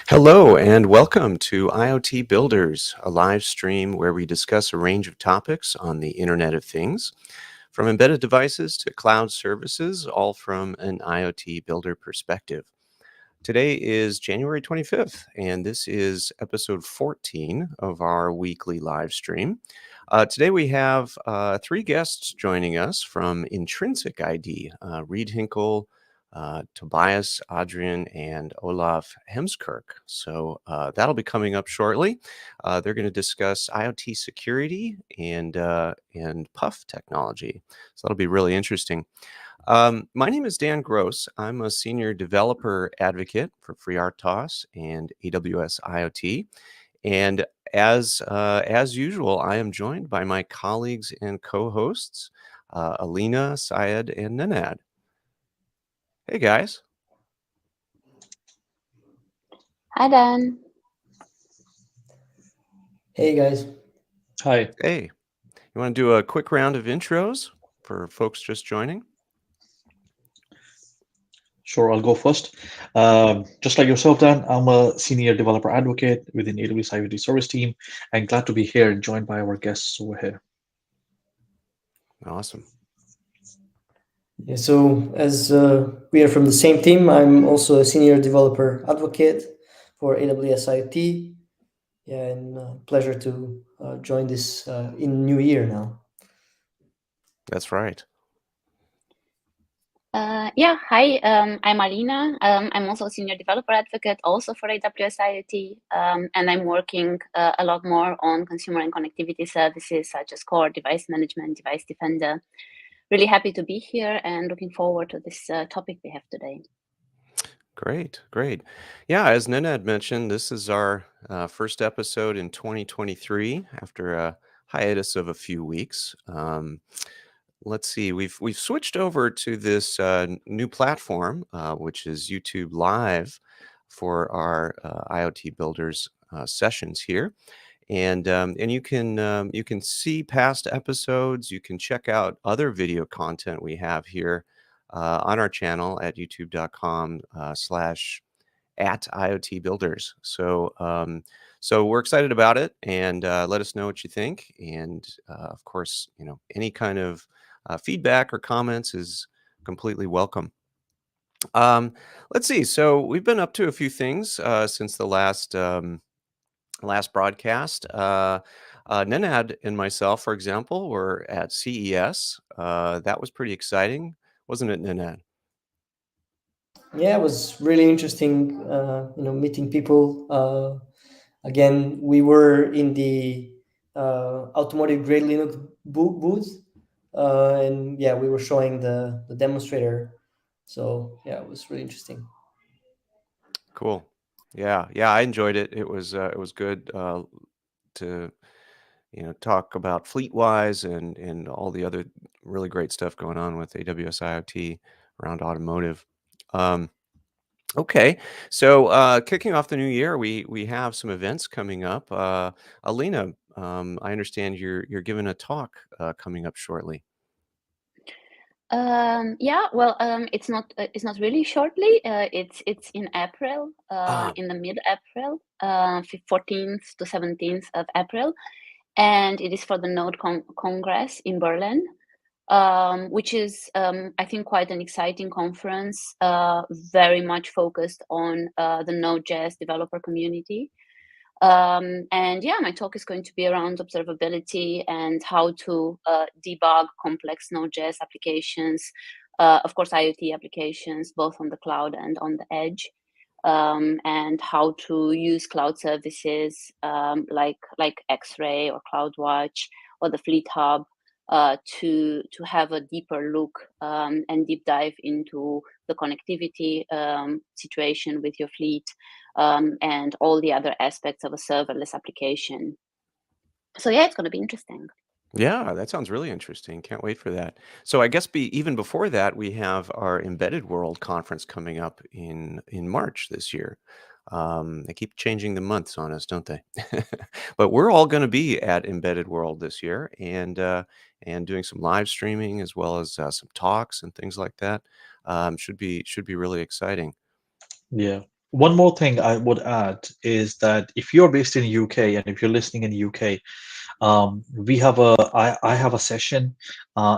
Hello and welcome to IoT Builders, a live stream where we discuss a range of topics on the Internet of Things, from embedded devices to cloud services, all from an IoT builder perspective. Today is January 25th, and this is episode 14 of our weekly live stream. Today we have three guests joining us from Intrinsic ID, Reed Hinkel, Tobias Adryan, and Olaf Heemskerk. So that'll be coming up shortly. They're going to discuss IoT security and puff technology. So that'll be really interesting. My name is Dan Gross. I'm a senior developer advocate for FreeRTOS and AWS IoT. And as usual, I am joined by my colleagues and co-hosts, Alina, Syed, and Nenad. Hey, guys. Hi, Dan. Hey guys. Hi. Hey, you want to do a quick round of intros for folks just joining? Sure, I'll go first. Just like yourself, Dan, I'm a senior developer advocate within AWS IoT service team, and glad to be here, joined by our guests over here. Awesome. Yeah, so as we are from the same team, I'm also a senior developer advocate for AWS IoT. Yeah, and pleasure to join this in new year now. That's right. Hi, I'm Alina. I'm also a senior developer advocate, also for AWS IoT, and I'm working a lot more on consumer and connectivity services such as core device management, device defender. Really happy to be here and looking forward to this topic we have today. Great, great. Yeah, as Nenad mentioned, this is our first episode in 2023 after a hiatus of a few weeks. Let's see, we've switched over to this new platform, which is YouTube Live for our IoT Builders sessions here. And you can see past episodes. You can check out other video content we have here on our channel at youtube.com/@IoT Builders. So we're excited about it, and let us know what you think. And of course, any kind of feedback or comments is completely welcome. Let's see. So we've been up to a few things since the last broadcast. Nenad and myself, for example, were at CES. That was pretty exciting, wasn't it, Nenad? Yeah, it was really interesting. Meeting people. Again, we were in the automotive grade Linux booth, and yeah, we were showing the demonstrator. So yeah, it was really interesting. Cool. Yeah, I enjoyed it. It was good to talk about FleetWise and all the other really great stuff going on with AWS IoT around automotive. Okay, so kicking off the new year, we have some events coming up. Alina, I understand you're giving a talk coming up shortly. It's not really shortly. It's in April, in the mid-April, 14th to 17th of April, and it is for the Node Congress in Berlin, which is, I think, quite an exciting conference, very much focused on the Node.js developer community. And yeah, my talk is going to be around observability and how to debug complex Node.js applications, of course, IoT applications, both on the cloud and on the edge, and how to use cloud services like X-Ray or CloudWatch or the Fleet Hub to have a deeper look and deep dive into the connectivity situation with your fleet and all the other aspects of a serverless application. So yeah, it's going to be interesting. Yeah, that sounds really interesting. Can't wait for that. So I guess even before that, we have our Embedded World conference coming up in March this year. They keep changing the months on us, don't they? But we're all going to be at Embedded World this year and doing some live streaming as well as some talks and things like that. Should be really exciting. Yeah, One more thing I would add is that if you're based in the UK and if you're listening in the UK, I have a session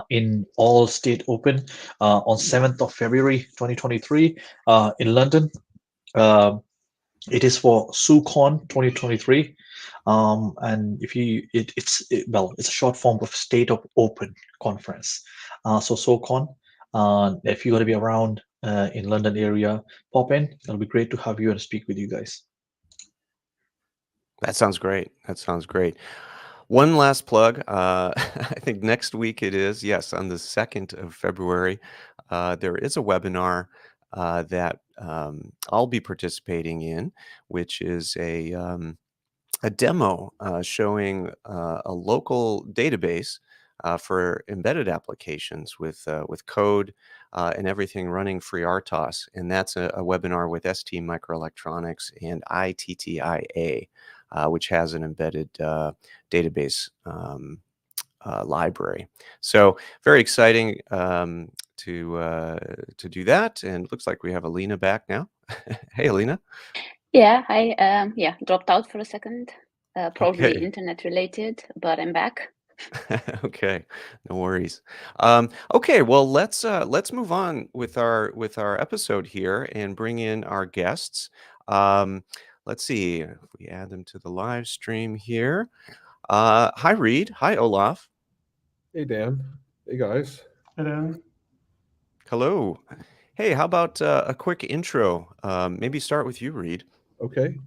in All State Open on 7th of February 2023 in London. Um it is for SuCon 2023. And if you well, it's a short form of State of Open conference. So SuCon, if you're going to be around in London area, pop in. It'll be great to have you and speak with you guys. That sounds great. That sounds great. One last plug. I think next week it is, yes, on the 2nd of February, there is a webinar that I'll be participating in, which is a demo showing a local database for embedded applications with code and everything running FreeRTOS. And that's a webinar with ST Microelectronics and ITTIA, which has an embedded database library. So very exciting to do that. And it looks like we have Alina back now. Hey, Alina. Yeah, I dropped out for a second, probably Okay. internet related, but I'm back. Okay, no worries. Okay, well let's move on with our episode here and bring in our guests. Let's see if we add them to the live stream here. Hi Reed. Hi Olaf. Hey, Dan. Hey, guys. And then, Hello. Hey, how about a quick intro? Maybe start with you, Reed. Okay.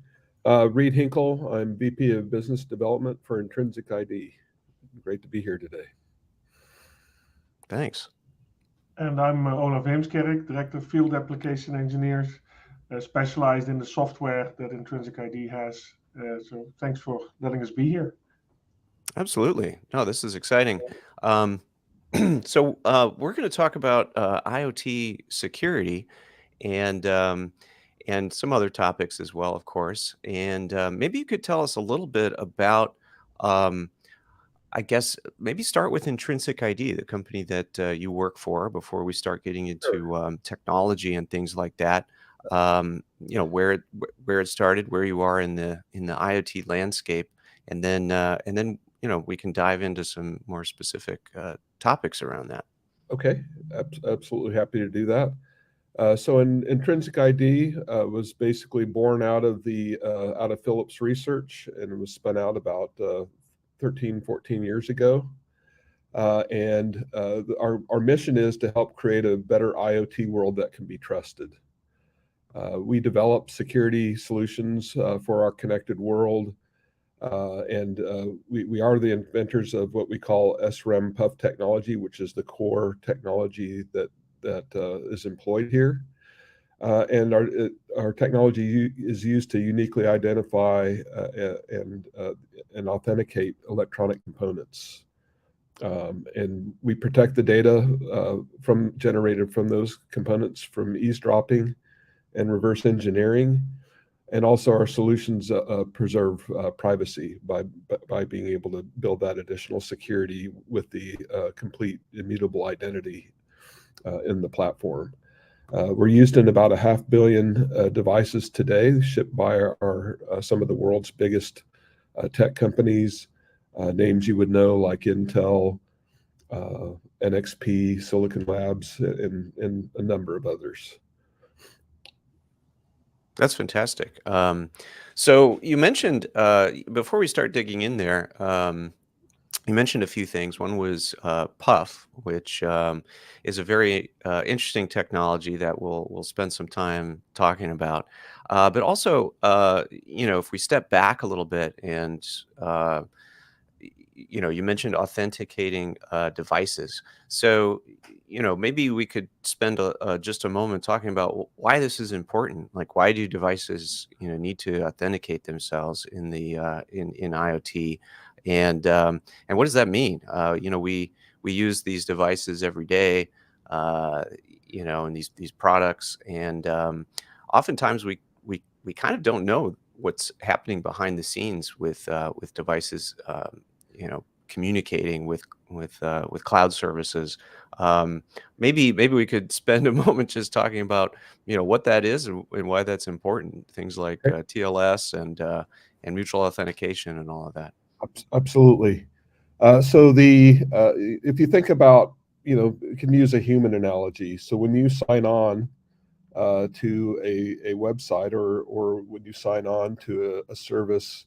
Reed Hinkel. I'm VP of Business Development for Intrinsic ID. Great to be here today. Thanks. and I'm Olaf Heemskerk, Director of Field Application Engineers, specialized in the software that Intrinsic ID has. So thanks for letting us be here. Absolutely. No, this is exciting. So we're going to talk about IoT security and some other topics as well, of course. And maybe you could tell us a little bit about, I guess, maybe start with Intrinsic ID, the company that you work for, before we start getting into technology and things like that. Where it started, where you are in the IoT landscape, and then we can dive into some more specific topics around that. Okay. Absolutely happy to do that. So Intrinsic ID was basically born out of Philips research, and it was spun out about 13, 14 years ago. And our mission is to help create a better IoT world that can be trusted. We develop security solutions for our connected world. And we are the inventors of what we call SRAM PUF technology, which is the core technology that is employed here. And our technology is used to uniquely identify and authenticate electronic components. And we protect the data generated from those components from eavesdropping and reverse engineering. And also our solutions preserve privacy by being able to build that additional security with the complete immutable identity in the platform. We're used in about 500 million devices today, shipped by some of the world's biggest tech companies, names you would know like Intel, NXP, Silicon Labs, and a number of others. That's fantastic. So you mentioned before we start digging in there, you mentioned a few things. One was Puff, which is a very interesting technology that we'll spend some time talking about. But also, if we step back a little bit and you mentioned authenticating devices. So, maybe we could spend just a moment talking about why this is important. Like, why do devices, need to authenticate themselves in the in IoT, and what does that mean? We use these devices every day, and these products, and oftentimes we kind of don't know what's happening behind the scenes with devices. Communicating with with cloud services. Maybe we could spend a moment just talking about what that is and why that's important. Things like TLS and mutual authentication and all of that. Absolutely. So if you think about, you can use a human analogy. So when you sign on to a website or when you sign on to a service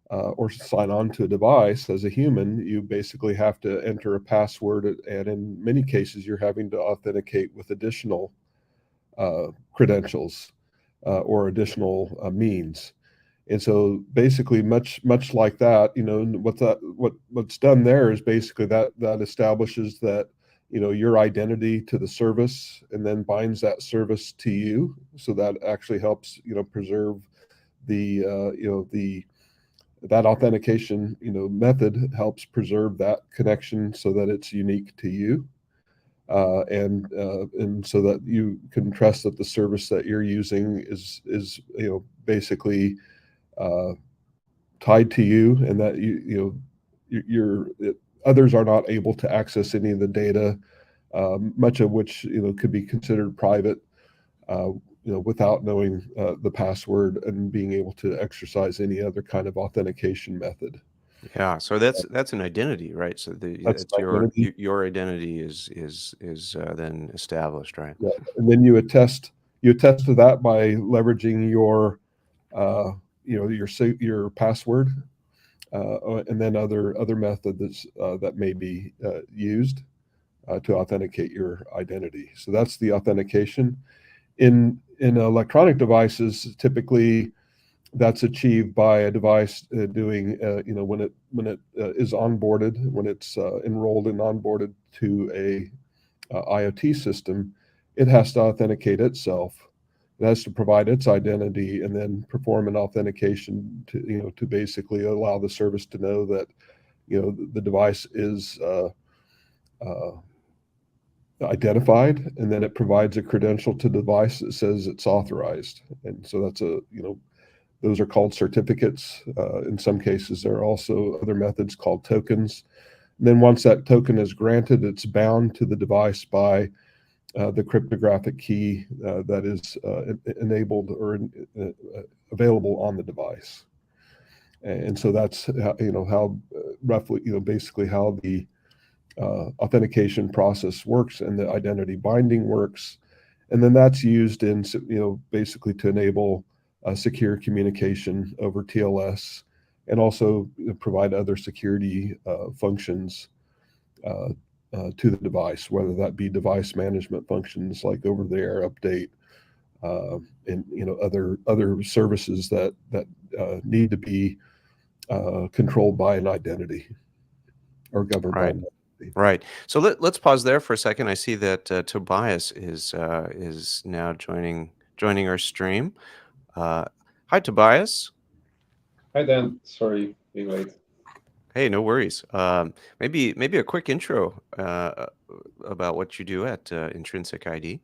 or sign on to a device as a human, you basically have to enter a password, and in many cases you're having to authenticate with additional credentials or additional means. And so basically much like that, what's done there is basically that establishes that your identity to the service and then binds that service to you. So that actually helps preserve that authentication method helps preserve that connection so that it's unique to you. And so that you can trust that the service that you're using is basically tied to you, and that others are not able to access any of the data, much of which could be considered private, without knowing the password and being able to exercise any other kind of authentication method. Yeah, so that's an identity, right? So That's it's identity. your identity is then established, right? Yeah. And then you attest to that by leveraging your your password, and then other methods that may be used to authenticate your identity. So that's the authentication. In electronic devices, typically that's achieved by a device doing when it is onboarded, when it's enrolled and onboarded to a IoT system, it has to authenticate itself. It has to provide its identity and then perform an authentication to basically allow the service to know that the device is identified, and then it provides a credential to the device that says it's authorized. And so that's those are called certificates. In some cases, there are also other methods called tokens. And then once that token is granted, it's bound to the device by the cryptographic key that is enabled or available on the device. And so that's how roughly basically how the authentication process works and the identity binding works. And then that's used in basically to enable secure communication over TLS, and also provide other security functions to the device, whether that be device management functions like over-the-air update, and other services that need to be controlled by an identity or governed by Right. an identity. Right. So let's pause there for a second. I see that Tobias is now joining our stream. Hi, Tobias. Hi, Dan. Sorry, being late. Hey, no worries. Maybe a quick intro about what you do at Intrinsic ID.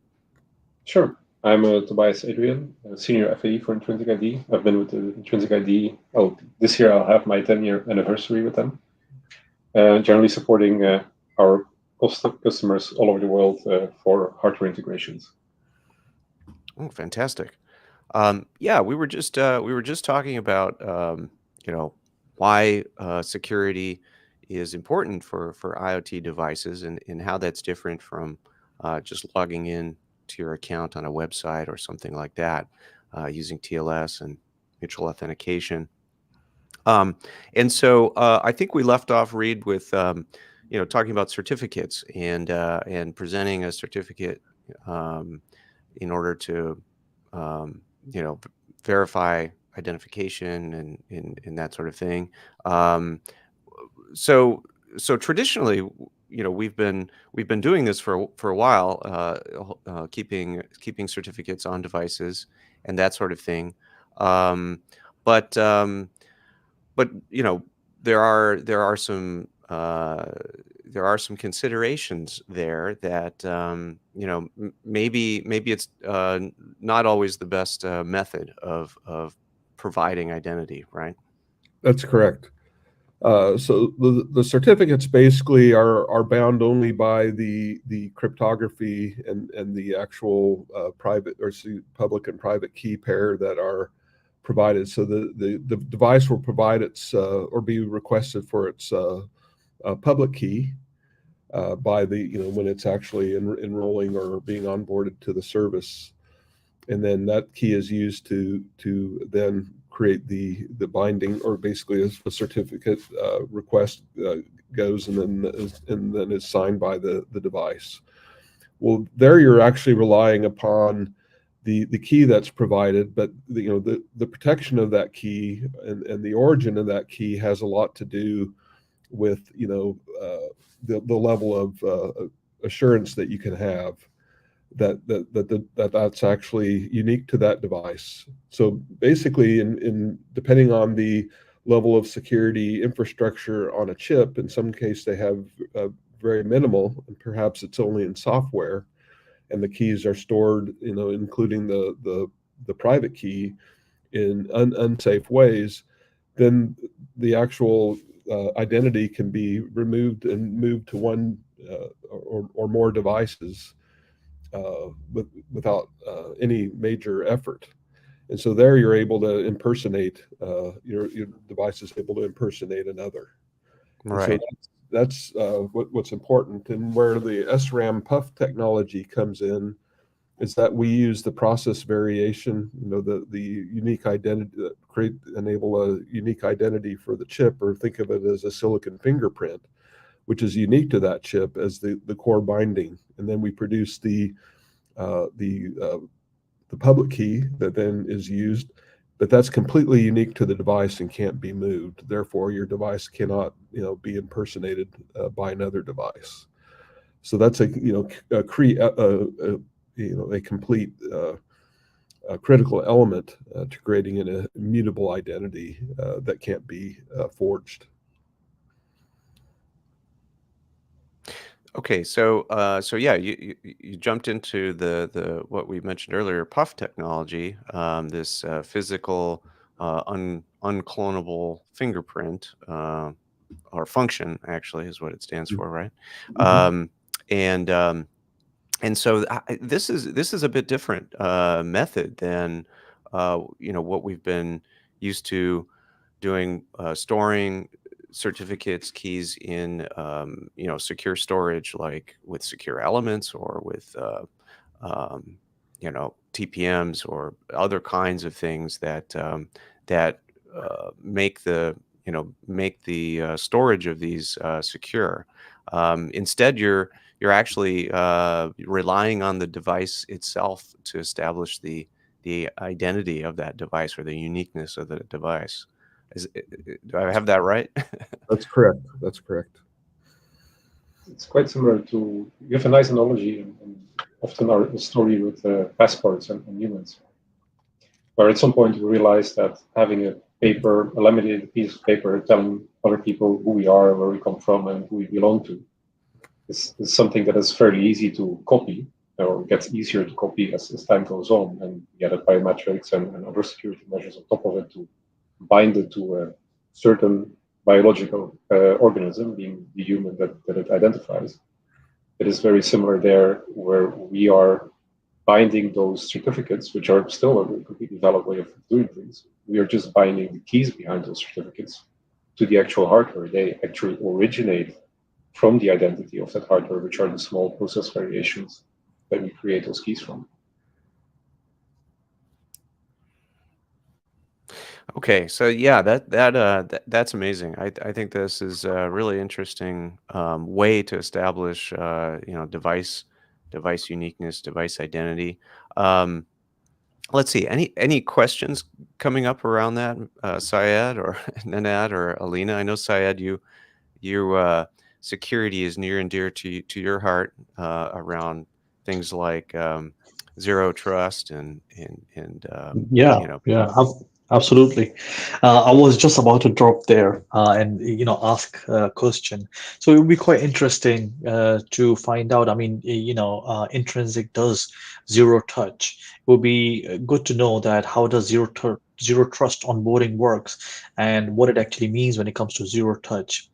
Sure. I'm Tobias Adryan, a senior FAE for Intrinsic ID. I've been with Intrinsic ID. Oh, this year I'll have my 10-year anniversary with them. Generally supporting our customers all over the world for hardware integrations. Oh, fantastic. Yeah, we were just talking about why security is important for IoT devices, and how that's different from just logging in to your account on a website or something like that, using TLS and mutual authentication. And so I think we left off, Reed, with talking about certificates and presenting a certificate in order to verify identification and that sort of thing. So traditionally, we've been doing this for a while, keeping certificates on devices and that sort of thing. But there are some considerations there that maybe it's not always the best method of providing identity, right? That's correct. So the certificates basically are bound only by the cryptography and the actual private or public and private key pair that are provided. So the device will provide its or be requested for its public key by the when it's actually enrolling or being onboarded to the service, and then that key is used to then create the binding, or basically a certificate request goes and then is signed by the device. Well, there you're actually relying upon the key that's provided, but the protection of that key and the origin of that key has a lot to do with the level of assurance that you can have that's actually unique to that device. So basically, in depending on the level of security infrastructure on a chip, in some case they have very minimal, and perhaps it's only in software, and the keys are stored, including the private key, in unsafe ways. Then the actual identity can be removed and moved to one or more devices without any major effort. And so there you're able to impersonate, your device is able to impersonate another. Right. And so that's what's important. And where the SRAM PUF technology comes in is that we use the process variation, the unique identity that enable a unique identity for the chip, or think of it as a silicon fingerprint, which is unique to that chip as the core binding. And then we produce the public key that then is used, but that's completely unique to the device and can't be moved. Therefore, your device cannot, be impersonated by another device. So that's a complete critical element to creating an immutable identity that can't be forged. Okay, so yeah, you jumped into the what we mentioned earlier, puff technology, this physical unclonable fingerprint, or function actually is what it stands for, right? Mhm. And so this is a bit different method than what we've been used to doing, storing certificates, keys in secure storage, like with secure elements or with TPMs or other kinds of things that make the storage of these secure. Instead, you're actually relying on the device itself to establish the identity of that device, or the uniqueness of the device. Do I have that right? That's correct. That's correct. It's quite similar to, you have a nice analogy, and often our story with passports and humans, where at some point we realize that having a laminated piece of paper telling other people who we are, where we come from, and who we belong to, is something that is fairly easy to copy, or gets easier to copy as time goes on, and we added biometrics and other security measures on top of it to bind it to a certain biological organism, being the human that it identifies. It is very similar there, where we are binding those certificates, which are still a completely valid way of doing things. We are just binding the keys behind those certificates to the actual hardware. They actually originate from the identity of that hardware, which are the small process variations that we create those keys from. Okay, so yeah, that's amazing. I think this is a really interesting way to establish device uniqueness, device identity. Um, let's see, any questions coming up around that, Syed or Nanad or Alina? I know, Syed, you security is near and dear to your heart, around things like zero trust and Yeah, absolutely. I was just about to drop there and ask a question. So it would be quite interesting to find out. I mean, Intrinsic does zero touch. It would be good to know that how does zero zero trust onboarding works and what it actually means when it comes to zero touch.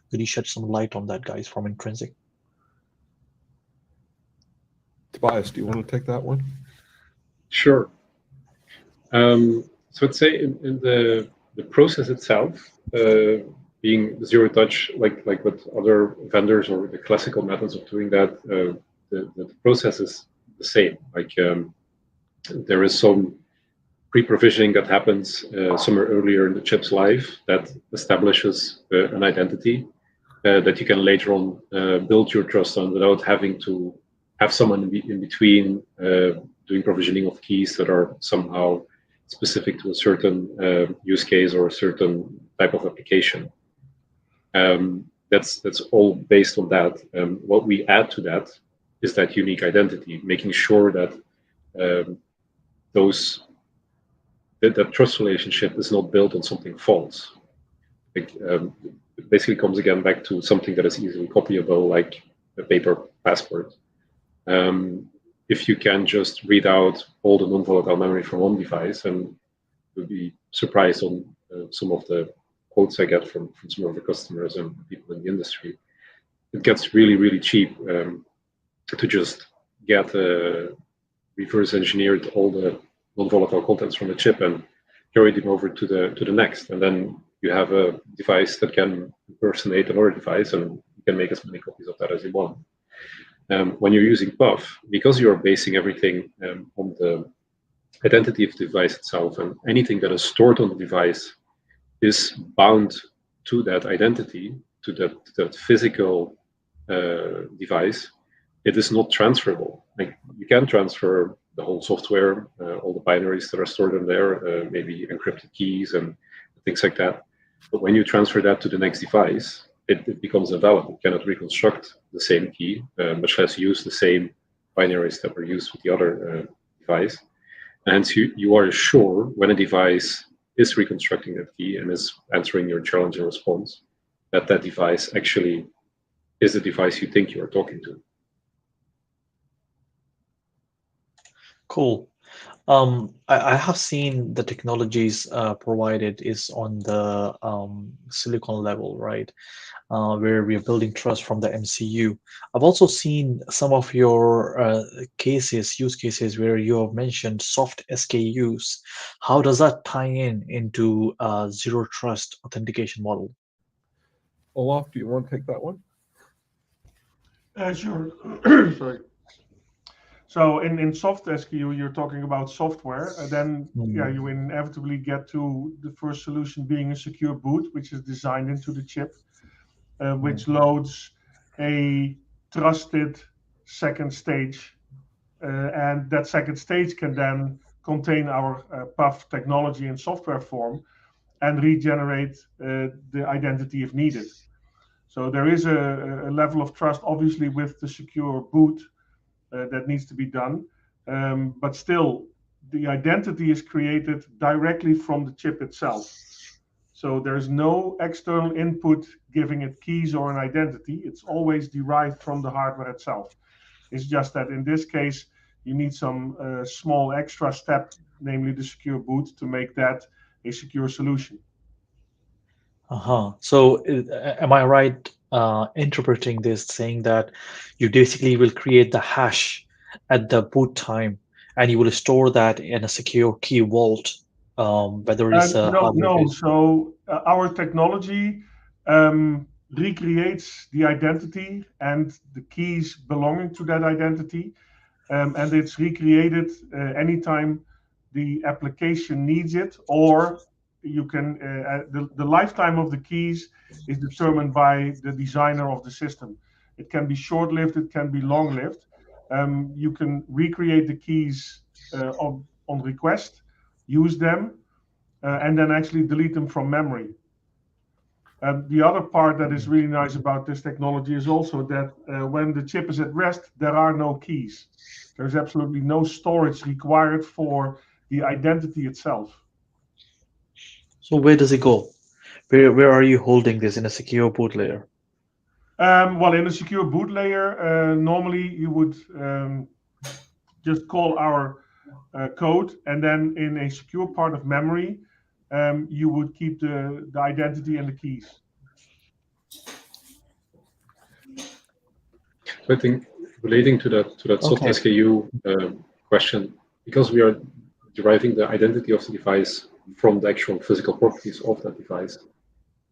Could you shed some light on that, guys, from Intrinsic? Tobias, do you want to take that one? Sure. So I'd say in the process itself, being zero touch, like with other vendors or the classical methods of doing that, the process is the same. Like there is some pre-provisioning that happens somewhere earlier in the chip's life that establishes an identity that you can later on build your trust on without having to have someone in between doing provisioning of keys that are somehow specific to a certain use case or a certain type of application. That's all based on that. What we add to that is that unique identity, making sure that that trust relationship is not built on something false. Like, it basically comes again back to something that is easily copyable, like a paper passport. If you can just read out all the non-volatile memory from one device, and you'll be surprised on some of the quotes I get from some of the customers and people in the industry. It gets really, really cheap to just get reverse engineered all the non-volatile contents from the chip and carry them over to the next, and then you have a device that can impersonate another device, and you can make as many copies of that as you want. When you're using PUF, because you're basing everything on the identity of the device itself, and anything that is stored on the device is bound to that identity, to that physical device, it is not transferable. Like, you can transfer the whole software, all the binaries that are stored in there, maybe encrypted keys and things like that. But when you transfer that to the next device, it becomes invalid. You cannot reconstruct the same key, much less use the same binaries that were used with the other device. And hence, you are sure when a device is reconstructing that key and is answering your challenge and response, that device actually is the device you think you are talking to. Cool. I have seen the technologies provided is on the silicon level, right? Where we are building trust from the MCU. I've also seen some of your use cases where you have mentioned soft SKUs. How does that tie into zero trust authentication model? Olaf, do you want to take that one? Sure. Sorry. So in soft SKU, you're talking about software. Then you inevitably get to the first solution being a secure boot, which is designed into the chip, which loads a trusted second stage. And that second stage can then contain our PUF technology in software form and regenerate the identity if needed. So there is a level of trust, obviously, with the secure boot that needs to be done. But still, the identity is created directly from the chip itself. So there's no external input giving it keys or an identity. It's always derived from the hardware itself. It's just that in this case, you need some small extra step, namely the secure boot, to make that a secure solution. So am I right interpreting this saying that you basically will create the hash at the boot time and you will store that in a secure key vault, whether it's a no. So our technology recreates the identity and the keys belonging to that identity, and it's recreated anytime the application needs it, or you can the lifetime of the keys is determined by the designer of the system. It can be short-lived, it can be long-lived. You can recreate the keys on request, use them, and then actually delete them from memory. The other part that is really nice about this technology is also that when the chip is at rest, there are no keys. There's absolutely no storage required for the identity itself. So where does it go? Where are you holding this in a secure boot layer? Well, in a secure boot layer, normally you would just call our code, and then in a secure part of memory, you would keep the identity and the keys. I think relating to that soft SKU question, because we are deriving the identity of the device from the actual physical properties of that device,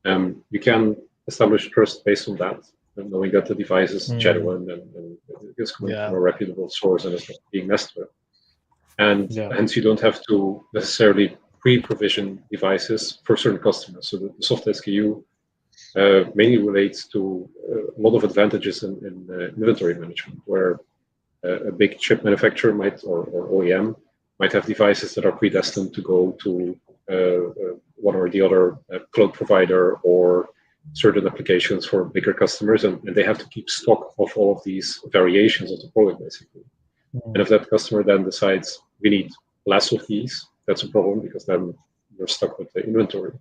you can establish trust based on that, and knowing that the device is genuine and is coming from a reputable source and is not being messed with. And hence you don't have to necessarily pre-provision devices for certain customers. So the soft SKU mainly relates to a lot of advantages in inventory management, where a big chip manufacturer might, or OEM, might have devices that are predestined to go to one or the other cloud provider or certain applications for bigger customers, and they have to keep stock of all of these variations of the product, basically. And if that customer then decides we need less of these, that's a problem, because then you're stuck with the inventory.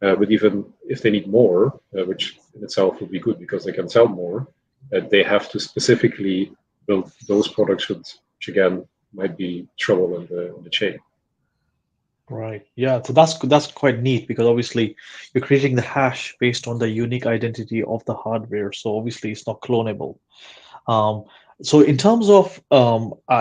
But even if they need more, which in itself would be good because they can sell more, they have to specifically build those products, which again might be trouble in the chain. Right. Yeah. So that's quite neat, because obviously you're creating the hash based on the unique identity of the hardware. So obviously it's not clonable. So in terms of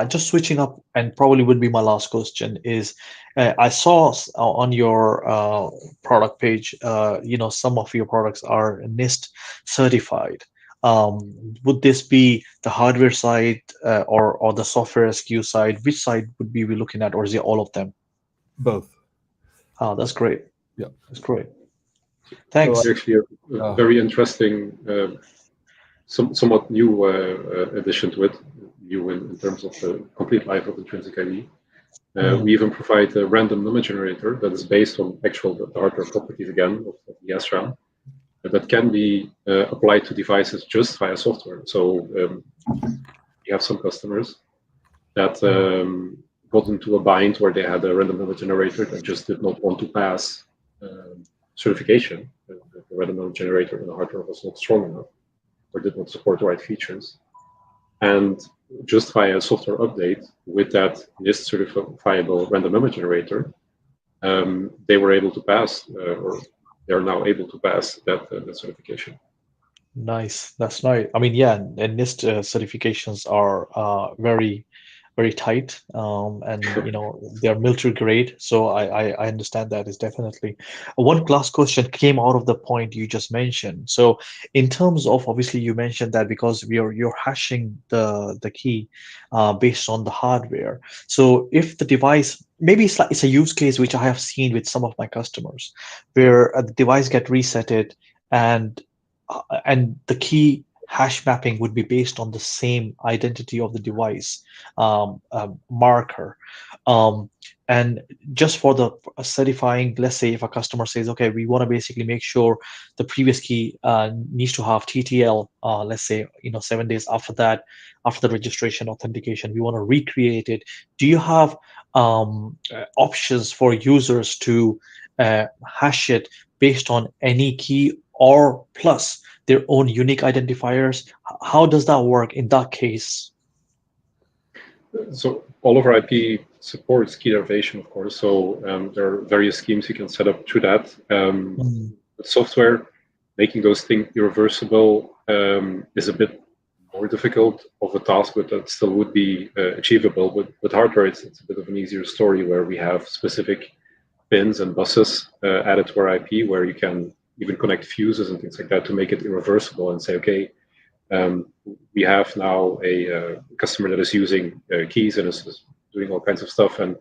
just switching up, and probably would be my last question, is I saw on your product page, some of your products are NIST certified. Would this be the hardware side or the software SKU side? Which side would we be looking at, or is it all of them? Both. Oh, that's great. Yeah, that's great. Thanks. So actually a very interesting, somewhat new addition to it, new in terms of the complete life of Intrinsic ID. We even provide a random number generator that is based on the hardware properties again of the SRAM, that can be applied to devices just via software. So you have some customers that got into a bind where they had a random number generator that just did not want to pass certification. The random number generator in the hardware was not strong enough or did not support the right features. And just via a software update with that NIST certifiable random number generator, they were able to pass, or they are now able to pass that certification. Nice. That's nice. I mean, yeah, and NIST certifications are very, very tight, and they're military grade. So I understand that is definitely. One last question came out of the point you just mentioned. So in terms of, obviously you mentioned that because you're hashing the key based on the hardware. So if the device, maybe it's a use case which I have seen with some of my customers, where the device get resetted and the key hash mapping would be based on the same identity of the device marker. And just for the certifying, let's say if a customer says, okay, we want to basically make sure the previous key needs to have TTL, let's say, 7 days after that, after the registration authentication, we want to recreate it. Do you have options for users to hash it based on any key or plus their own unique identifiers? How does that work in that case? So all of our IP supports key derivation, of course. So there are various schemes you can set up through that. With software, making those things irreversible is a bit more difficult of a task, but that still would be achievable. But with hardware, it's a bit of an easier story, where we have specific pins and buses added to our IP, where you can even connect fuses and things like that to make it irreversible and say, okay, we have now a customer that is using keys and is doing all kinds of stuff, and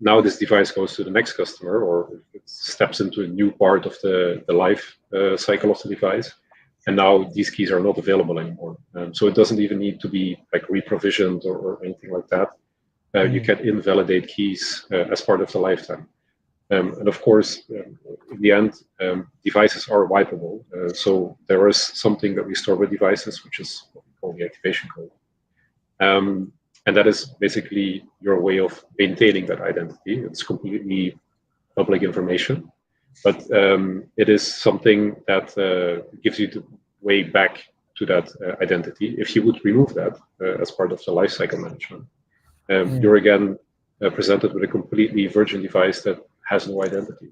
now this device goes to the next customer, or it steps into a new part of the life cycle of the device, and now these keys are not available anymore. So it doesn't even need to be like reprovisioned or anything like that. You can invalidate keys as part of the lifetime. And of course, in the end, devices are wipeable. So there is something that we store with devices, which is what we call the activation code. And that is basically your way of maintaining that identity. It's completely public information, but it is something that gives you the way back to that identity. If you would remove that as part of the lifecycle management, you're again presented with a completely virgin device that has no identity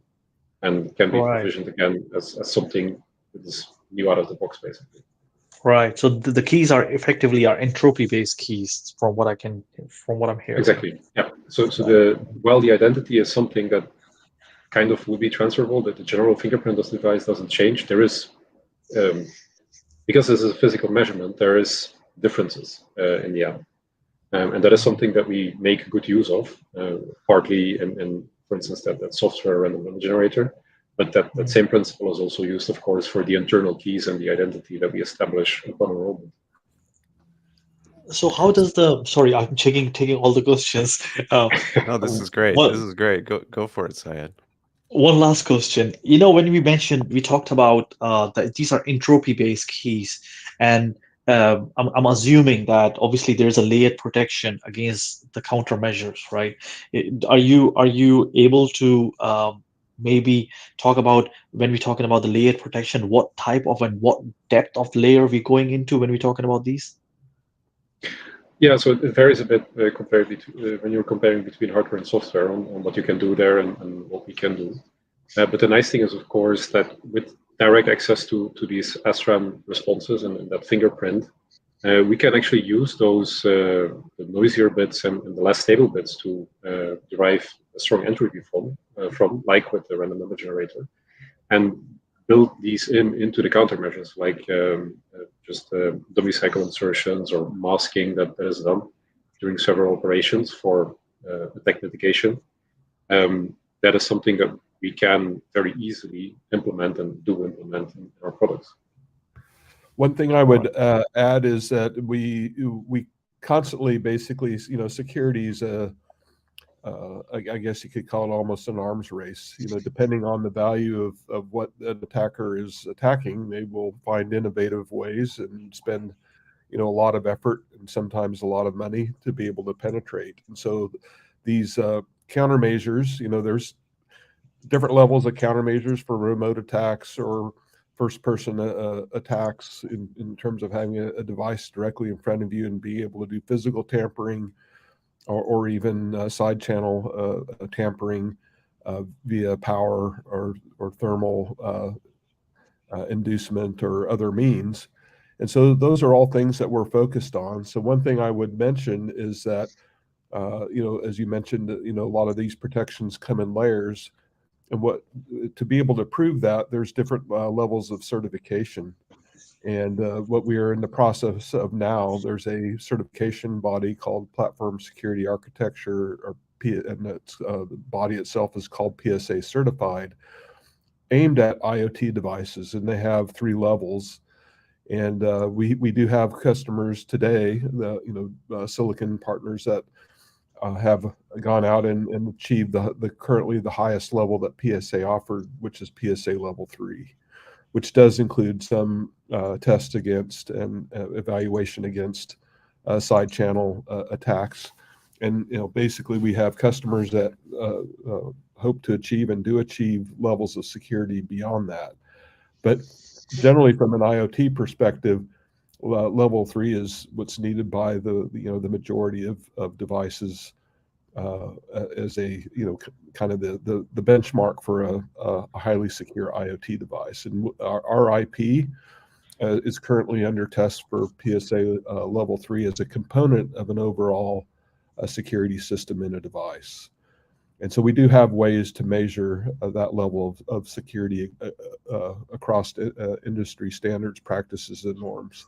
and can be provisioned again as something that is new out of the box, basically. Right. So the keys are effectively entropy-based keys, from what I'm hearing. Exactly. Yeah. So while the identity is something that kind of would be transferable, that the general fingerprint of the device doesn't change, there is, because this is a physical measurement, there is differences in the end. And that is something that we make good use of, partly in, for instance, that software random number generator. But that same principle is also used, of course, for the internal keys and the identity that we establish upon enrollment. So how does sorry, I'm taking all the questions. No, this is great. This is great. Go for it, Syed. One last question. When we talked about that these are entropy-based keys, and I'm assuming that obviously there's a layered protection against the countermeasures, right? Are you able to maybe talk about, when we're talking about the layered protection, what type of and what depth of layer we're going into when we're talking about these? Yeah, so it varies a bit when you're comparing between hardware and software on what you can do there and what we can do. But the nice thing is, of course, that with direct access to these SRAM responses and that fingerprint, we can actually use those the noisier bits and the less stable bits to derive a strong entropy from, like with the random number generator, and build these into the countermeasures, like just dummy cycle insertions or masking that is done during several operations for attack mitigation. That is something that we can very easily implement and do implement in our products. One thing I would add is that we constantly, basically, security is I guess you could call it almost an arms race. Depending on the value of what an attacker is attacking, they will find innovative ways and spend a lot of effort and sometimes a lot of money to be able to penetrate. And so these countermeasures, there's different levels of countermeasures for remote attacks or first-person attacks in terms of having a device directly in front of you and be able to do physical tampering or even side channel tampering via power or thermal inducement or other means. And so those are all things that we're focused on. So one thing I would mention is that, as you mentioned, a lot of these protections come in layers. And to be able to prove that, there's different levels of certification. And what we are in the process of now, there's a certification body called Platform Security Architecture, and the body itself is called PSA Certified, aimed at IoT devices, and they have 3 levels. And we do have customers today, silicon partners that have gone out and achieved the currently the highest level that PSA offered, which is PSA level 3, which does include some tests against and evaluation against side channel attacks. And basically we have customers that hope to achieve and do achieve levels of security beyond that. But generally, from an IoT perspective, level 3 is what's needed by the majority of devices as a kind of the benchmark for a highly secure IoT device. And our IP is currently under test for PSA level 3 as a component of an overall security system in a device. And so we do have ways to measure that level of security across industry standards, practices, and norms.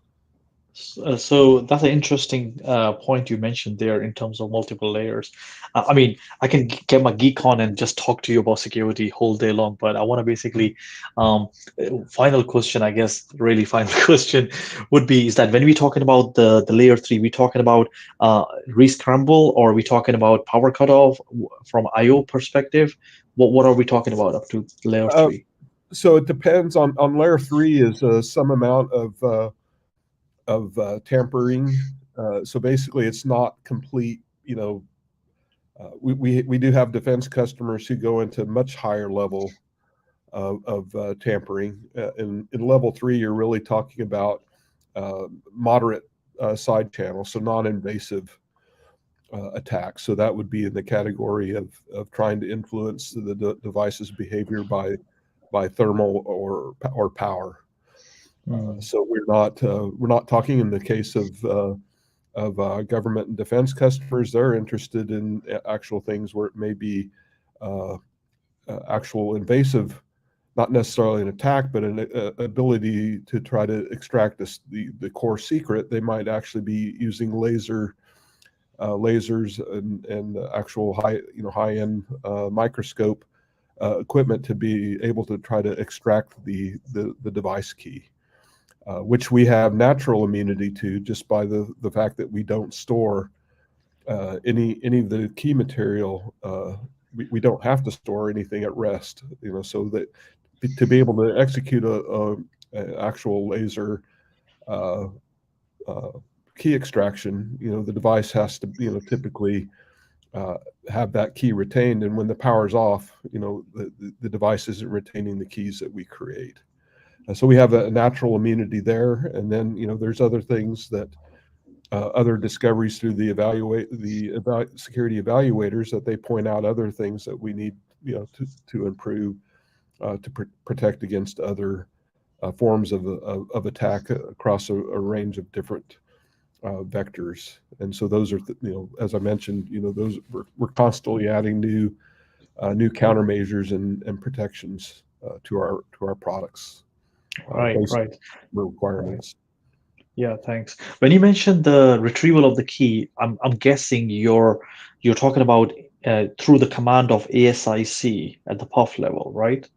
So that's an interesting point you mentioned there in terms of multiple layers. I mean, I can get my geek on and just talk to you about security whole day long, but I want to basically, final question, I guess, really final question would be, is that when we're talking about the layer 3, we're talking about rescramble, or are we talking about power cutoff from IO perspective? What are we talking about up to layer 3? So it depends on layer 3 is some amount of tampering. So basically it's not complete, we do have defense customers who go into much higher level of tampering. In level 3, you're really talking about moderate side channel, so non-invasive attack. So that would be in the category of trying to influence the device's behavior by thermal or power. So we're not talking in the case of government and defense customers. They're interested in actual things where it may be actual invasive, not necessarily an attack, but an ability to try to extract the core secret. They might actually be using lasers and actual high-end microscope equipment to be able to try to extract the device key, which we have natural immunity to just by the fact that we don't store any of the key material. We don't have to store anything at rest, so that to be able to execute a actual laser key extraction, the device has to, typically have that key retained. And when the power's off, the device isn't retaining the keys that we create. So we have a natural immunity there. And then, there's other things that other discoveries through the security evaluators that they point out other things that we need, to improve to protect against other forms of attack across a range of different vectors. And so those are, as I mentioned, those we're constantly adding new countermeasures and protections to our products. Right. Requirements. Yeah, thanks. When you mentioned the retrieval of the key, I'm guessing you're talking about through the command of ASIC at the PUF level, right?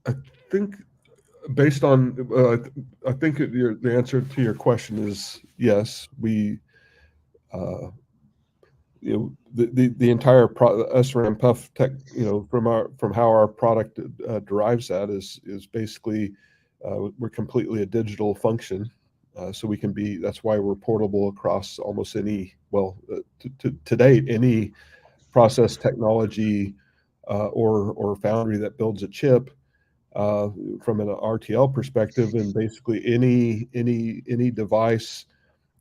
I think based on, I think the answer to your question is yes. We, the entire SRAM PUF tech, from how our product derives that is basically we're completely a digital function, so we can be. That's why we're portable across almost any. Well, to date, any process technology or foundry that builds a chip. From an RTL perspective, and basically any device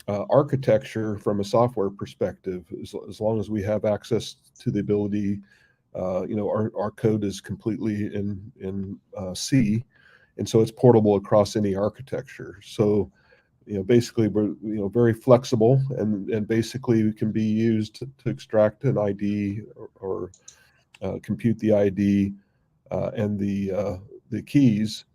architecture from a software perspective, as long as we have access to the ability, our code is completely in C, and so it's portable across any architecture. So, basically we're very flexible, and basically can be used to extract an ID or compute the ID and the keys,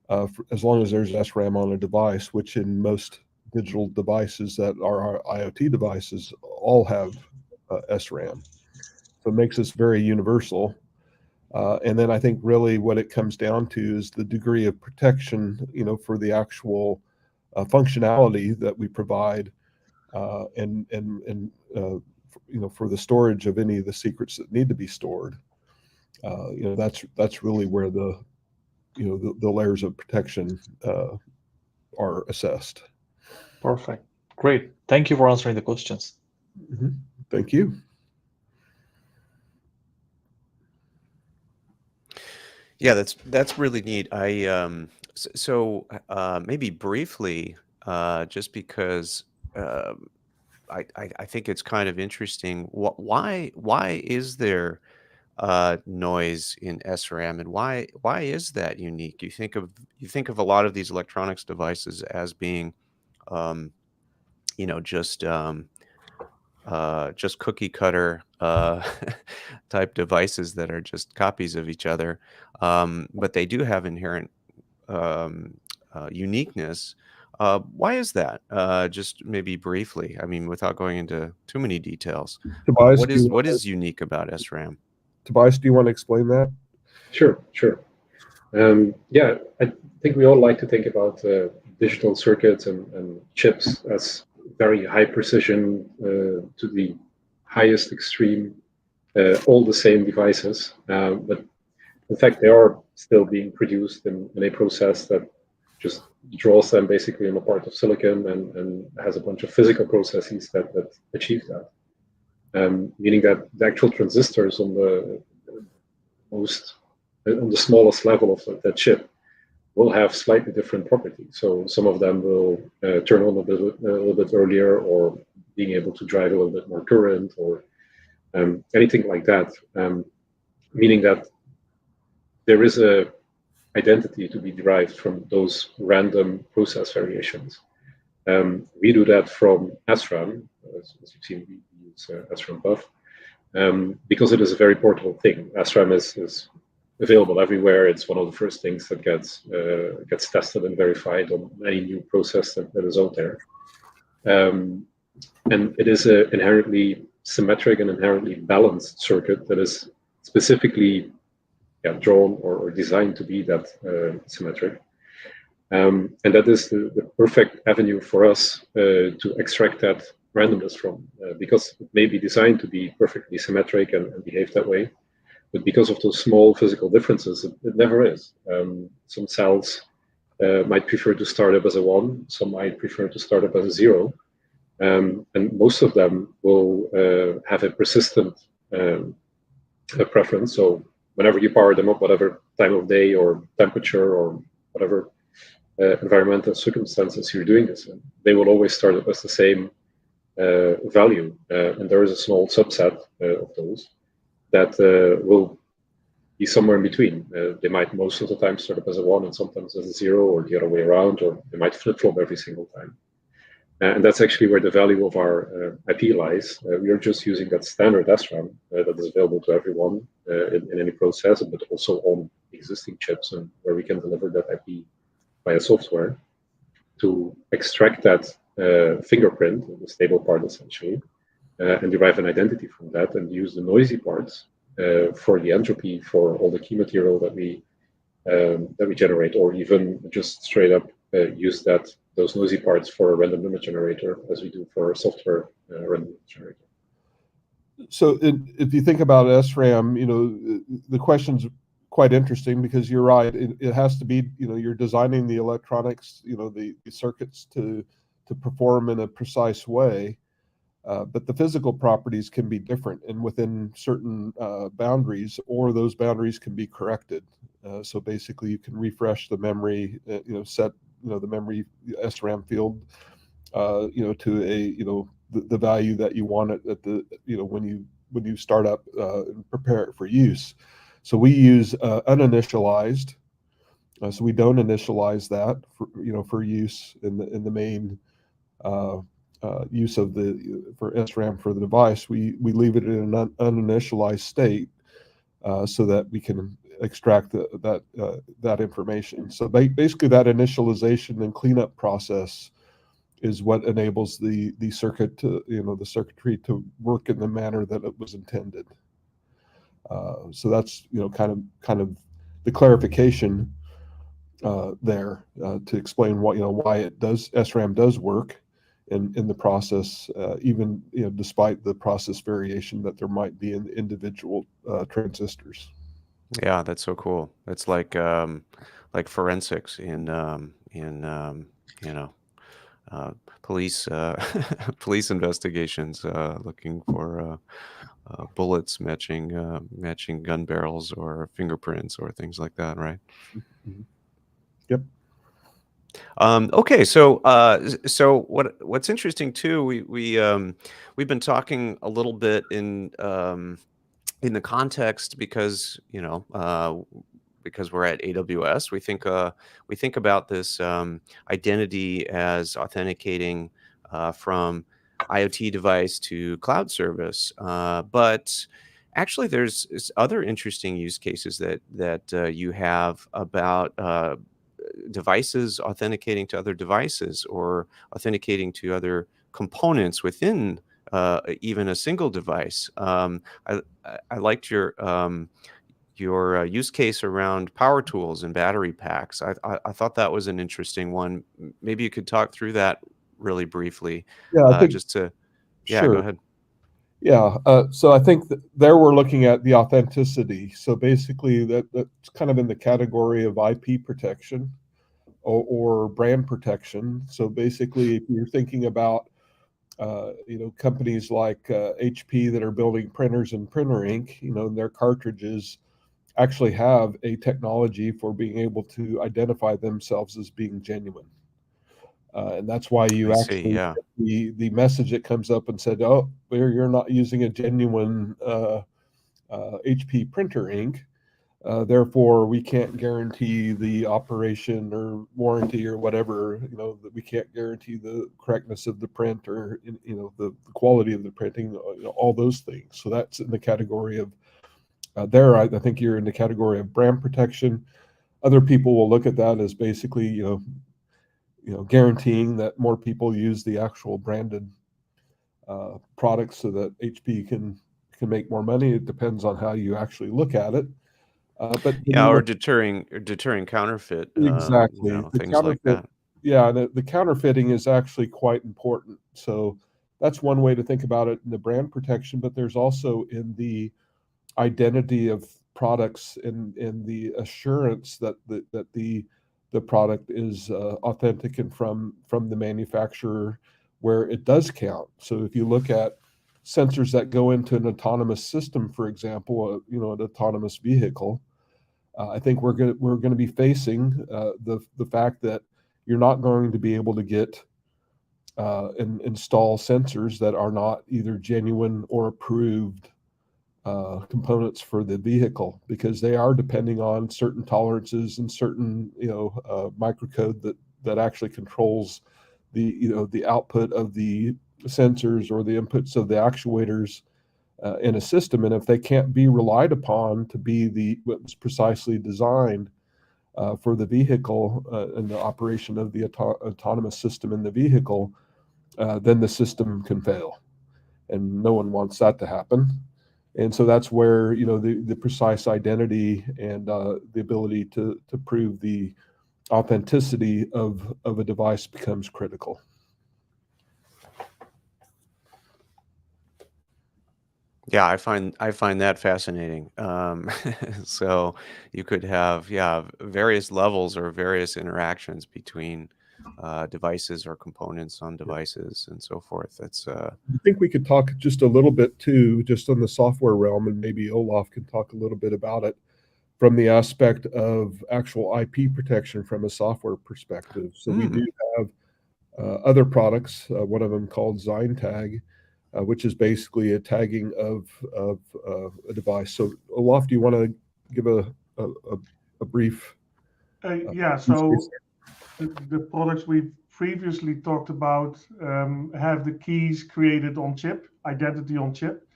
as long as there's SRAM on a device, which in most digital devices that are our IoT devices all have SRAM. So it makes us very universal. And then I think really what it comes down to is the degree of protection, for the actual functionality that we provide, and for the storage of any of the secrets that need to be stored. That's really where the layers of protection are assessed. Perfect. Great. Thank you for answering the questions. Mm-hmm. Thank you. Yeah, that's really neat. So maybe briefly, just because I think it's kind of interesting. Why is there noise in SRAM, and why is that unique? You think of a lot of these electronics devices as being, just cookie cutter type devices that are just copies of each other, but they do have inherent uniqueness. Why is that? Just maybe briefly. I mean, without going into too many details. Tobias, What is unique about SRAM? Tobias, do you want to explain that? Sure. Yeah, I think we all like to think about digital circuits and chips as very high precision, to the highest extreme, all the same devices. But in fact, they are still being produced in a process that just draws them basically on a part of silicon and has a bunch of physical processes that achieve that. Meaning that the actual transistors on the smallest level of that chip will have slightly different properties. So some of them will turn on a little bit earlier, or being able to drive a little bit more current, or anything like that. Meaning that there is a identity to be derived from those random process variations. We do that from SRAM, as you've seen, we use SRAM Buff, because it is a very portable thing. SRAM is available everywhere. It's one of the first things that gets tested and verified on any new process that is out there. And it is an inherently symmetric and inherently balanced circuit that is specifically drawn or designed to be that symmetric. And that is the perfect avenue for us to extract that randomness from, because it may be designed to be perfectly symmetric and behave that way, but because of those small physical differences, it never is. Some cells might prefer to start up as a 1, some might prefer to start up as a 0, and most of them will have a persistent preference. So whenever you power them up, whatever time of day or temperature or whatever environmental circumstances you're doing this in, they will always start up as the same value. And there is a small subset of those that will be somewhere in between. They might most of the time start up as a 1 and sometimes as a 0, or the other way around, or they might flip-flop every single time. And that's actually where the value of our IP lies. We are just using that standard SRAM that is available to everyone in any process, but also on existing chips, and where we can deliver that IP via software to extract that fingerprint, the stable part essentially, and derive an identity from that, and use the noisy parts for the entropy for all the key material that we generate, or even just straight up use those noisy parts for a random number generator, as we do for a software random number generator. So if you think about SRAM, the question's quite interesting, because you're right. It has to be, you're designing the electronics, the circuits to perform in a precise way. But the physical properties can be different and within certain boundaries, or those boundaries can be corrected. So basically, you can refresh the memory, set the memory SRAM field, to a the value that you want it at the when you start up and prepare it for use. So we use uninitialized. So we don't initialize that for use in the main use of for SRAM for the device. We leave it in an uninitialized state so that we can extract that information. So basically, that initialization and cleanup process is what enables the circuit to the circuitry to work in the manner that it was intended. So that's kind of the clarification there to explain why SRAM does work in the process, even despite the process variation that there might be in individual transistors. Yeah, that's so cool. It's like forensics in police police investigations, looking for bullets matching gun barrels or fingerprints or things like that, right? Mm-hmm. Yep. Okay, so what's interesting too, we've been talking a little bit in the context, because because we're at AWS, we think about this identity as authenticating from IoT device to cloud service, but actually there's other interesting use cases that you have about devices authenticating to other devices, or authenticating to other components within even a single device. I liked your use case around power tools and battery packs. I thought that was an interesting one. Maybe you could talk through that really briefly. Yeah, I think, just to sure. Go ahead. Yeah, so I think that there we're looking at the authenticity. So basically, that's kind of in the category of IP protection or brand protection. So basically, if you're thinking about companies like HP that are building printers and printer ink, their cartridges actually have a technology for being able to identify themselves as being genuine. And that's why you actually yeah. the message that comes up and said, "Oh, you're not using a genuine HP printer ink. Therefore, we can't guarantee the operation or warranty or whatever. That we can't guarantee the correctness of the print or the quality of the printing. All those things. So that's in the category of I think you're in the category of brand protection. Other people will look at that as basically guaranteeing that more people use the actual branded products so that HP can make more money. It depends on how you actually look at it. But or deterring counterfeit, exactly the things like counterfeit. that. Yeah, the counterfeiting is actually quite important. So that's one way to think about it in the brand protection. But there's also in the identity of products and the assurance that the product is authentic and from the manufacturer, where it does count. So if you look at sensors that go into an autonomous system, for example, an autonomous vehicle, I think we're going to be facing the fact that you're not going to be able to get and install sensors that are not either genuine or approved components for the vehicle, because they are depending on certain tolerances and certain microcode that actually controls the output of the sensors or the inputs of the actuators in a system. And if they can't be relied upon to be what was precisely designed for the vehicle and the operation of the autonomous system in the vehicle, then the system can fail, and no one wants that to happen. And so that's where the precise identity and the ability to prove the authenticity of a device becomes critical. Yeah, I find that fascinating. So you could have various levels or various interactions between devices or components on devices and so forth. That's I think we could talk just a little bit too, just on the software realm, and maybe Olaf can talk a little bit about it from the aspect of actual IP protection from a software perspective. So we do have other products, one of them called ZignTag, which is basically a tagging of a device. So Olaf, do you want to give a brief? Yeah, so the products we previously talked about have the keys created on chip, identity on chip.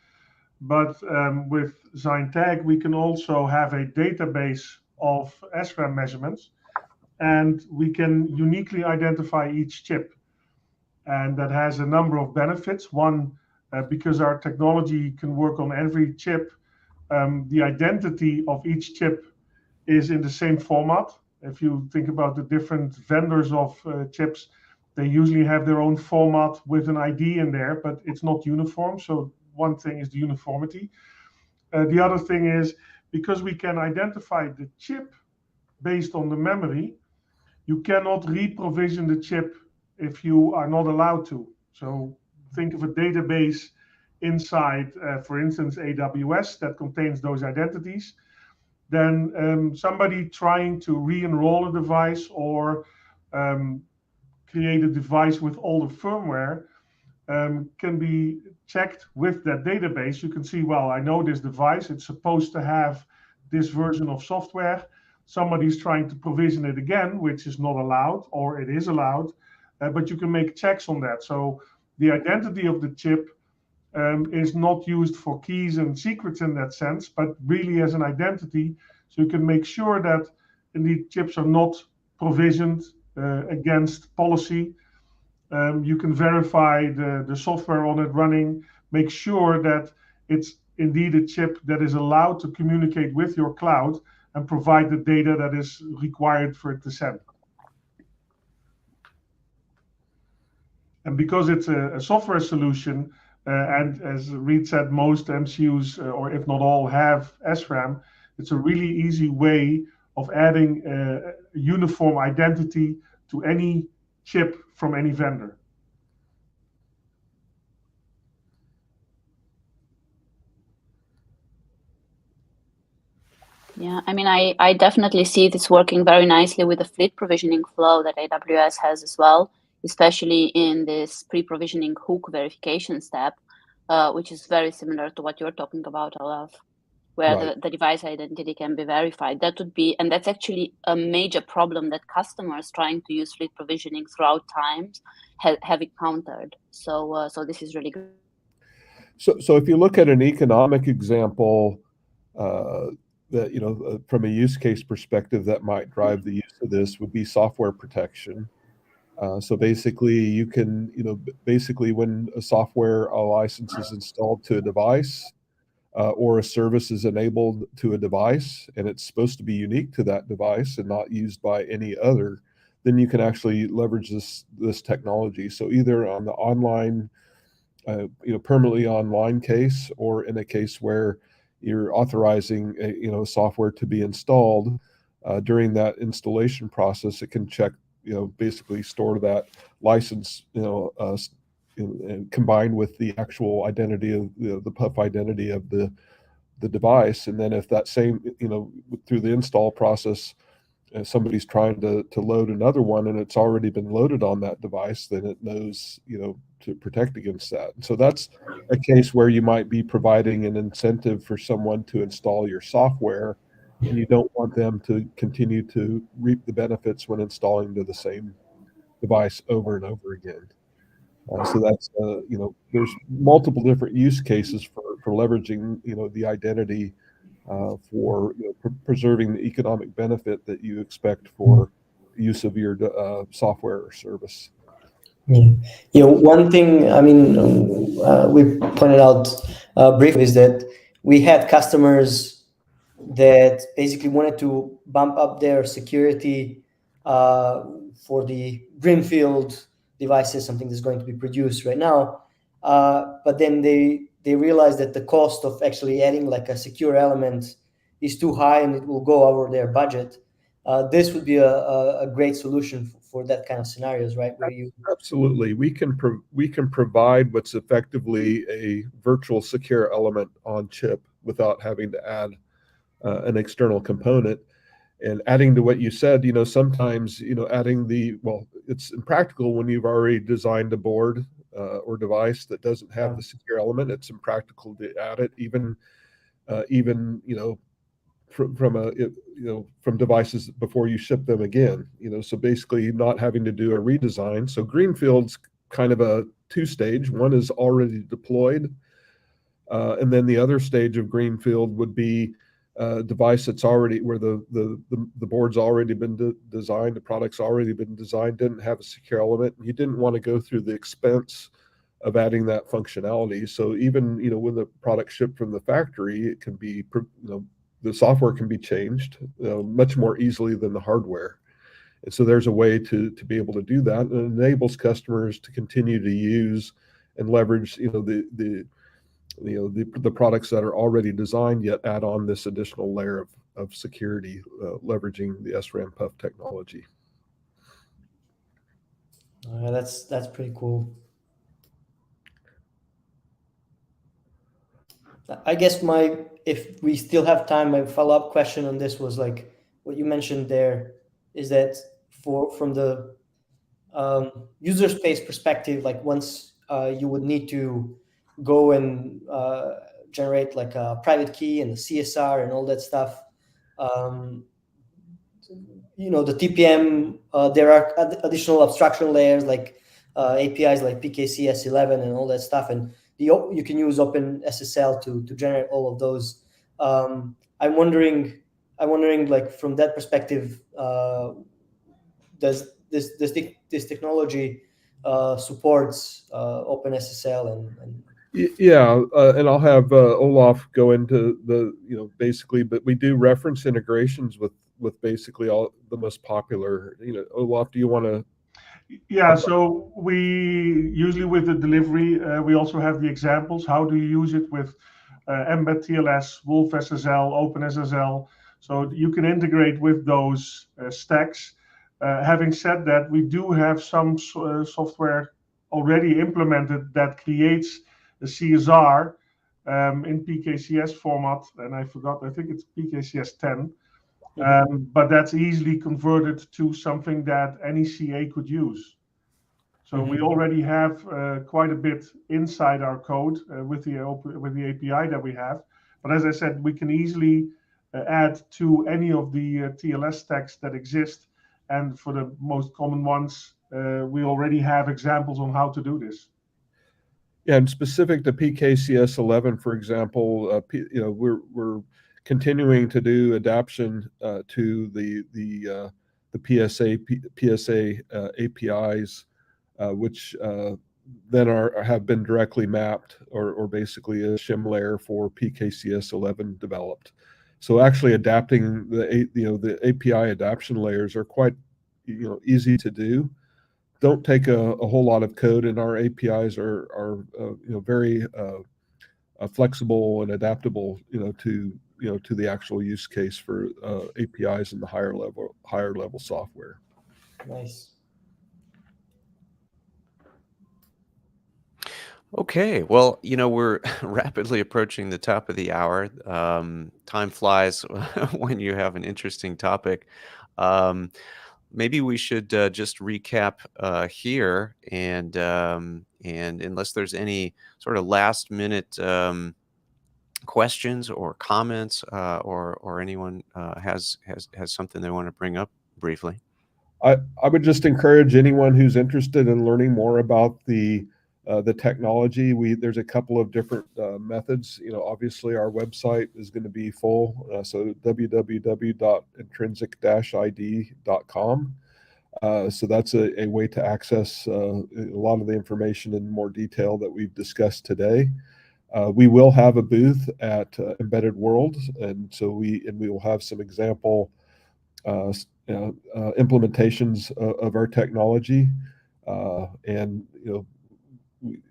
But with ZignTag, we can also have a database of SRAM measurements, and we can uniquely identify each chip. And that has a number of benefits. One, because our technology can work on every chip, the identity of each chip is in the same format. If you think about the different vendors of chips, they usually have their own format with an ID in there, but it's not uniform. So one thing is the uniformity. The other thing is, because we can identify the chip based on the memory, you cannot re-provision the chip if you are not allowed to. So think of a database inside, for instance, AWS that contains those identities. Then somebody trying to re-enroll a device or create a device with older firmware can be checked with that database. You can see, well, I know this device, it's supposed to have this version of software. Somebody's trying to provision it again, which is not allowed, or it is allowed, but you can make checks on that. So the identity of the chip is not used for keys and secrets in that sense, but really as an identity. So you can make sure that indeed chips are not provisioned against policy. You can verify the software on it running, make sure that it's indeed a chip that is allowed to communicate with your cloud and provide the data that is required for it to send. And because it's a software solution, and as Reed said, most MCUs, or if not all, have SRAM, it's a really easy way of adding a uniform identity to any chip from any vendor. Yeah, I mean, I definitely see this working very nicely with the fleet provisioning flow that AWS has as well, especially in this pre-provisioning hook verification step, which is very similar to what you're talking about, Olaf, where Right. the device identity can be verified. That would be, and that's actually a major problem that customers trying to use fleet provisioning throughout times have encountered. So, so this is really good. So if you look at an economic example, that from a use case perspective that might drive the use of this would be software protection. So basically, you can basically when a software license is installed to a device, or a service is enabled to a device, and it's supposed to be unique to that device and not used by any other, then you can actually leverage this technology. So either on the online, permanently online case, or in a case where you're authorizing software to be installed, during that installation process, it can check, basically store that license, and combined with the actual identity of the puff identity of the device. And then if that same, through the install process, somebody's trying to load another one and it's already been loaded on that device, then it knows, to protect against that. And so that's a case where you might be providing an incentive for someone to install your software, and you don't want them to continue to reap the benefits when installing to the same device over and over again. So that's, there's multiple different use cases for leveraging, the identity, for preserving the economic benefit that you expect for use of your software or service. Yeah. One thing, I mean, we pointed out briefly is that we had customers that basically wanted to bump up their security for the greenfield devices, something that's going to be produced right now. But then they realized that the cost of actually adding like a secure element is too high and it will go over their budget. This would be a great solution for that kind of scenarios, right? Where you Absolutely, we can provide what's effectively a virtual secure element on chip without having to add an external component. And adding to what you said, sometimes adding it's impractical when you've already designed a board or device that doesn't have the secure element. It's impractical to add it, even from devices before you ship them again. So basically not having to do a redesign. So greenfield's kind of a two-stage. One is already deployed, and then the other stage of greenfield would be a device that's already where the board's already been designed, the product's already been designed, didn't have a secure element. You didn't want to go through the expense of adding that functionality. So even when the product shipped from the factory, it can be the software can be changed much more easily than the hardware. And so there's a way to be able to do that, and it enables customers to continue to use and leverage the products that are already designed, yet add on this additional layer of security, leveraging the SRAM puff technology. that's pretty cool. I guess if we still have time, my follow-up question on this was like what you mentioned there is that from the user space perspective, like once you would need to go and generate like a private key and the CSR and all that stuff. The TPM, there are additional abstraction layers like APIs like PKCS11 and all that stuff, and you can use OpenSSL to generate all of those. I'm wondering, like from that perspective, does this technology supports OpenSSL and Yeah, and I'll have Olaf go into basically, but we do reference integrations with basically all the most popular. Olaf, do you want to? Yeah, so we usually with the delivery, we also have the examples. How do you use it with Mbed TLS, Wolf SSL, OpenSSL? So you can integrate with those stacks. Having said that, we do have some software already implemented that creates a CSR in PKCS format, and I forgot, I think it's PKCS 10. But that's easily converted to something that any CA could use. So we already have quite a bit inside our code with the API that we have. But as I said, we can easily add to any of the TLS stacks that exist. And for the most common ones, we already have examples on how to do this. Yeah, and specific to PKCS 11, for example, we're continuing to do adaptation to the PSA APIs, which then have been directly mapped or basically a shim layer for PKCS 11 developed. So actually adapting the API adaptation layers are quite easy to do. Don't take a whole lot of code, and our APIs are very flexible and adaptable to the actual use case for APIs in the higher level software. Nice. Okay, well, we're rapidly approaching the top of the hour. Time flies when you have an interesting topic. Maybe we should just recap here, and unless there's any sort of last minute questions or comments, or anyone has something they want to bring up briefly. I would just encourage anyone who's interested in learning more about the technology. There's a couple of different methods. Obviously our website is going to be full, so www.intrinsic-id.com. So that's a way to access a lot of the information in more detail that we've discussed today. We will have a booth at Embedded World, and so we will have some example implementations of our technology, and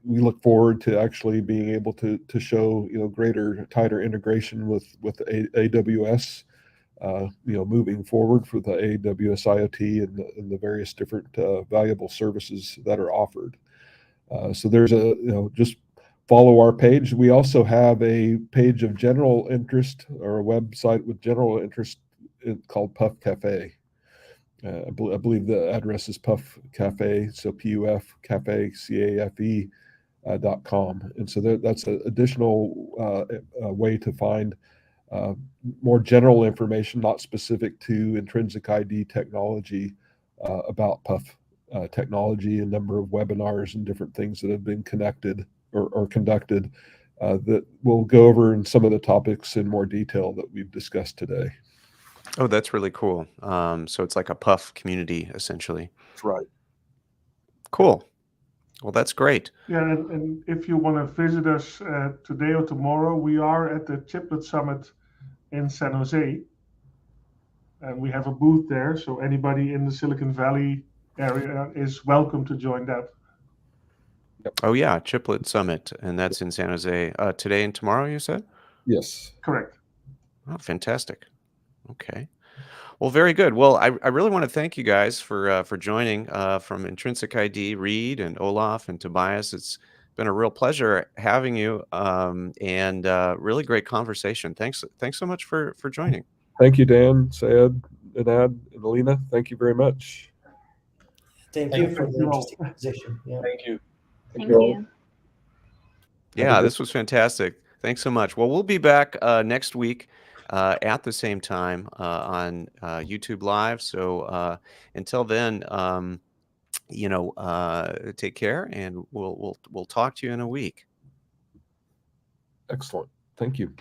we look forward to actually being able to show tighter integration with AWS, moving forward for the AWS IoT and the various different valuable services that are offered. So there's just follow our page. We also have a page of general interest, or a website with general interest called Puff Cafe. I believe the address is Puff Cafe, so PUF Cafe CAFE.com. And so that's an additional way to find more general information, not specific to Intrinsic ID technology, about Puff technology, a number of webinars and different things that have been connected or conducted that we'll go over in some of the topics in more detail that we've discussed today. Oh, that's really cool. So it's like a Puff community, essentially. That's right. Cool. Well, that's great. Yeah, and if you want to visit us today or tomorrow, we are at the Chiplet Summit in San Jose. And we have a booth there, so anybody in the Silicon Valley area is welcome to join that. Oh, yeah, Chiplet Summit, and that's in San Jose today and tomorrow, you said? Yes. Correct. Oh, fantastic. Okay. Well, very good. Well, I really want to thank you guys for joining from Intrinsic ID, Reed and Olaf and Tobias. It's been a real pleasure having you, and really great conversation. Thanks so much for joining. Thank you, Dan, Sayed, Inad, and Alina. Thank you very much. Thank you for the interesting conversation. Yeah. Thank you. Thank you. Yeah, this was fantastic. Thanks so much. Well, we'll be back next week at the same time on YouTube Live. So until then, take care, and we'll talk to you in a week. Excellent. Thank you.